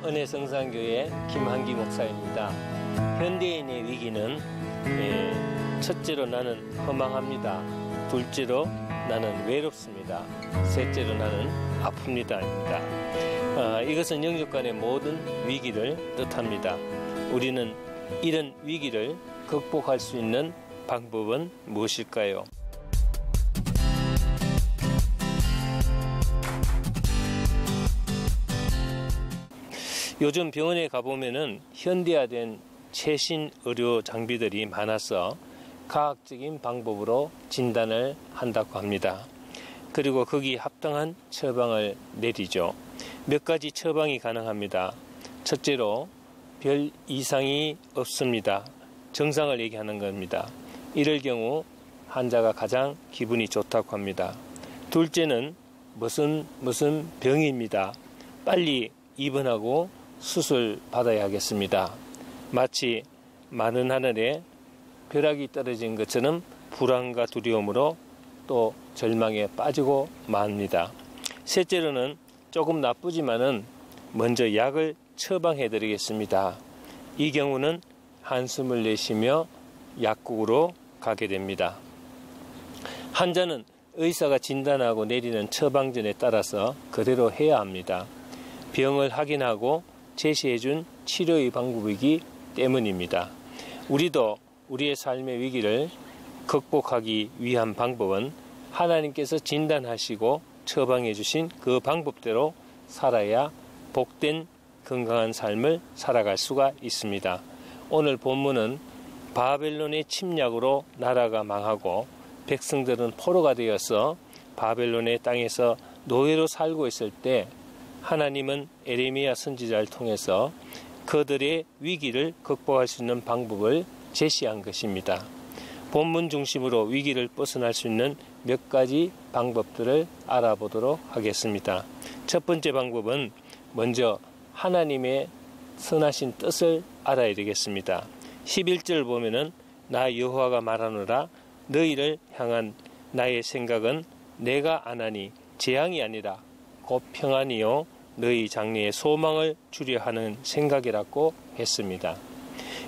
은혜성산교회 김한기 목사입니다. 현대인의 위기는 첫째로 나는 허망합니다. 둘째로 나는 외롭습니다. 셋째로 나는 아픕니다입니다. 이것은 영육 간의 모든 위기를 뜻합니다. 우리는 이런 위기를 극복할 수 있는 방법은 무엇일까요? 요즘 병원에 가보면은 현대화된 최신 의료 장비들이 많아서 과학적인 방법으로 진단을 한다고 합니다. 그리고 거기에 합당한 처방을 내리죠. 몇 가지 처방이 가능합니다. 첫째로 별 이상이 없습니다. 정상을 얘기하는 겁니다. 이럴 경우 환자가 가장 기분이 좋다고 합니다. 둘째는 무슨 병입니다. 빨리 입원하고 수술 받아야 하겠습니다. 마치 마른 하늘에 벼락이 떨어진 것처럼 불안과 두려움으로 또 절망에 빠지고 맙니다. 셋째로는 조금 나쁘지만은 먼저 약을 처방해 드리겠습니다. 이 경우는 한숨을 내쉬며 약국으로 가게 됩니다. 환자는 의사가 진단하고 내리는 처방전에 따라서 그대로 해야 합니다. 병을 확인하고 제시해준 치료의 방법이기 때문입니다. 우리도 우리의 삶의 위기를 극복하기 위한 방법은 하나님께서 진단하시고 처방해 주신 그 방법대로 살아야 복된 건강한 삶을 살아갈 수가 있습니다. 오늘 본문은 바벨론의 침략으로 나라가 망하고 백성들은 포로가 되어서 바벨론의 땅에서 노예로 살고 있을 때 하나님은 에레미야 선지자를 통해서 그들의 위기를 극복할 수 있는 방법을 제시한 것입니다. 본문 중심으로 위기를 벗어날 수 있는 몇 가지 방법들을 알아보도록 하겠습니다. 첫 번째 방법은 먼저 하나님의 선하신 뜻을 알아야 되겠습니다. 11절 보면은 나 여호와가 말하노라 너희를 향한 나의 생각은 내가 안하니 재앙이 아니라 곧 평안이요 너희 장래의 소망을 주려 하는 생각이라고 했습니다.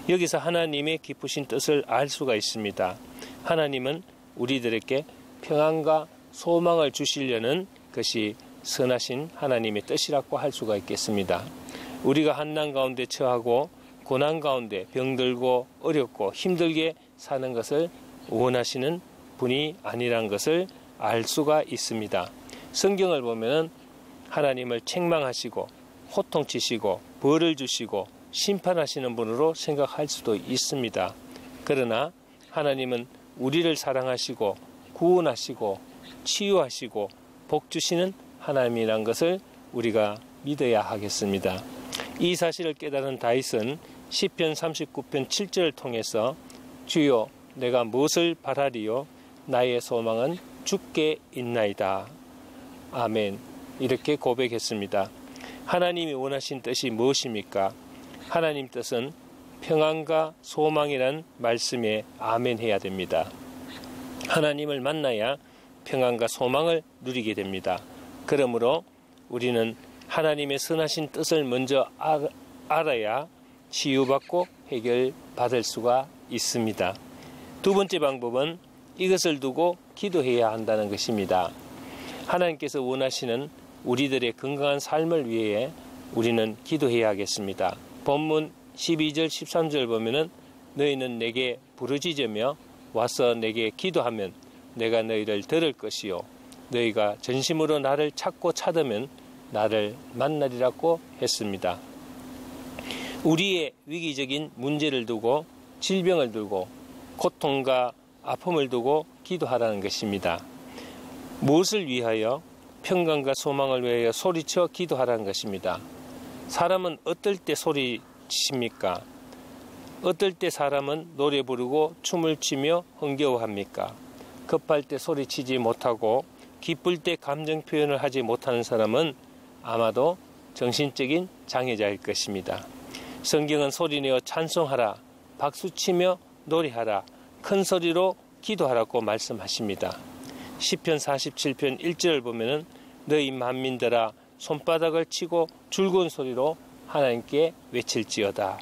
여기서 하나님의 깊으신 뜻을 알 수가 있습니다. 하나님은 우리들에게 평안과 소망을 주시려는 것이 선하신 하나님의 뜻이라고 할 수가 있겠습니다. 우리가 환난 가운데 처하고 고난 가운데 병들고 어렵고 힘들게 사는 것을 원하시는 분이 아니란 것을 알 수가 있습니다. 성경을 보면 하나님을 책망하시고 호통치시고 벌을 주시고 심판하시는 분으로 생각할 수도 있습니다. 그러나 하나님은 우리를 사랑하시고 구원하시고 치유하시고 복 주시는 하나님이란 것을 우리가 믿어야 하겠습니다. 이 사실을 깨달은 다윗은 시편 39편 7절을 통해서 주여 내가 무엇을 바라리요 나의 소망은 주께 있나이다. 아멘. 이렇게 고백했습니다. 하나님이 원하신 뜻이 무엇입니까? 하나님 뜻은 평안과 소망이란 말씀에 아멘 해야 됩니다. 하나님을 만나야 평안과 소망을 누리게 됩니다. 그러므로 우리는 하나님의 선하신 뜻을 먼저 알아야 치유받고 해결받을 수가 있습니다. 두 번째 방법은 이것을 두고 기도해야 한다는 것입니다. 하나님께서 원하시는 우리들의 건강한 삶을 위해 우리는 기도해야 하겠습니다. 본문 12절 13절 보면은 너희는 내게 부르짖으며 와서 내게 기도하면 내가 너희를 들을 것이요 너희가 전심으로 나를 찾고 찾으면 나를 만나리라고 했습니다. 우리의 위기적인 문제를 두고 질병을 두고 고통과 아픔을 두고 기도하라는 것입니다. 무엇을 위하여? 평강과 소망을 위하여 소리쳐 기도하라는 것입니다. 사람은 어떨 때 소리칩니까? 어떨 때 사람은 노래 부르고 춤을 추며 흥겨워합니까? 급할 때 소리치지 못하고 기쁠 때 감정 표현을 하지 못하는 사람은 아마도 정신적인 장애자일 것입니다. 성경은 소리내어 찬송하라, 박수치며 노래하라, 큰 소리로 기도하라고 말씀하십니다. 시편 47편 1절을 보면은 너희 만민들아 손바닥을 치고 즐거운 소리로 하나님께 외칠지어다.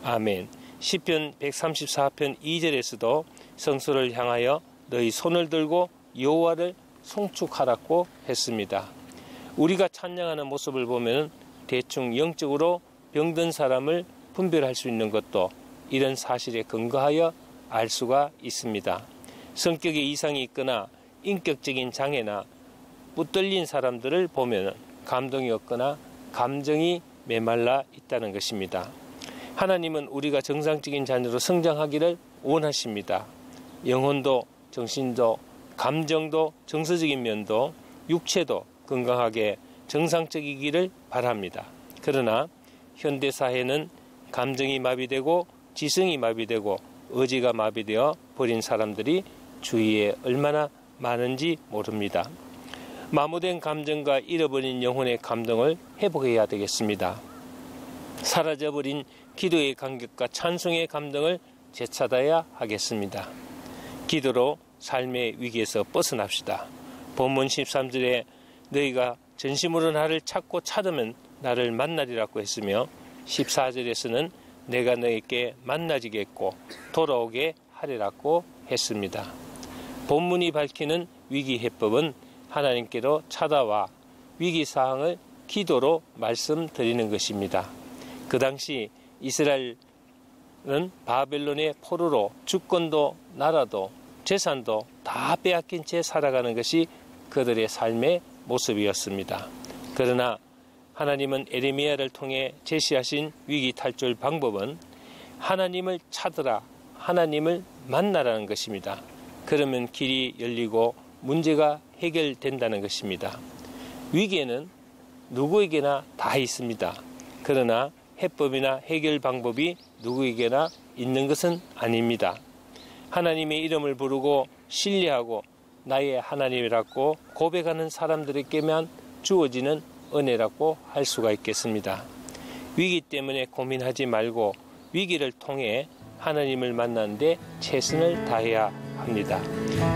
아멘. 시편 134편 2절에서도 성소를 향하여 너희 손을 들고 여호와를 송축하라고 했습니다. 우리가 찬양하는 모습을 보면 대충 영적으로 병든 사람을 분별할 수 있는 것도 이런 사실에 근거하여 알 수가 있습니다. 성격에 이상이 있거나 인격적인 장애나 붙들린 사람들을 보면 감동이 없거나 감정이 메말라 있다는 것입니다. 하나님은 우리가 정상적인 자녀로 성장하기를 원하십니다. 영혼도 정신도 감정도 정서적인 면도 육체도 건강하게 정상적이기를 바랍니다. 그러나 현대사회는 감정이 마비되고 지성이 마비되고 의지가 마비되어 버린 사람들이 주위에 얼마나 많은지 모릅니다. 마모된 감정과 잃어버린 영혼의 감동을 회복해야 되겠습니다. 사라져버린 기도의 감격과 찬송의 감동을 되찾아야 하겠습니다. 기도로 삶의 위기에서 벗어납시다. 본문 13절에 너희가 전심으로 나를 찾고 찾으면 나를 만나리라고 했으며 14절에서는 내가 너희께 만나지겠고 돌아오게 하리라고 했습니다. 본문이 밝히는 위기 해법은 하나님께로 찾아와 위기사항을 기도로 말씀드리는 것입니다. 그 당시 이스라엘은 바벨론의 포로로 주권도 나라도 재산도 다 빼앗긴 채 살아가는 것이 그들의 삶의 모습이었습니다. 그러나 하나님은 에레미야를 통해 제시하신 위기 탈출 방법은 하나님을 찾으라, 하나님을 만나라는 것입니다. 그러면 길이 열리고 문제가 해결된다는 것입니다. 위기에는 누구에게나 다 있습니다. 그러나 해법이나 해결 방법이 누구에게나 있는 것은 아닙니다. 하나님의 이름을 부르고 신뢰하고 나의 하나님이라고 고백하는 사람들에게만 주어지는 은혜라고 할 수가 있겠습니다. 위기 때문에 고민하지 말고 위기를 통해 하나님을 만나는데 최선을 다해야 합니다.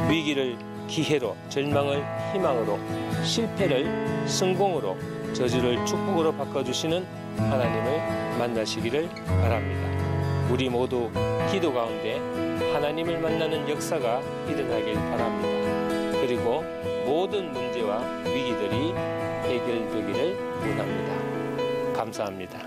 위기를 기회로, 절망을 희망으로, 실패를 성공으로, 저주를 축복으로 바꿔주시는 하나님을 만나시기를 바랍니다. 우리 모두 기도 가운데 하나님을 만나는 역사가 일어나길 바랍니다. 그리고 모든 문제와 위기들이 해결되기를 원합니다. 감사합니다.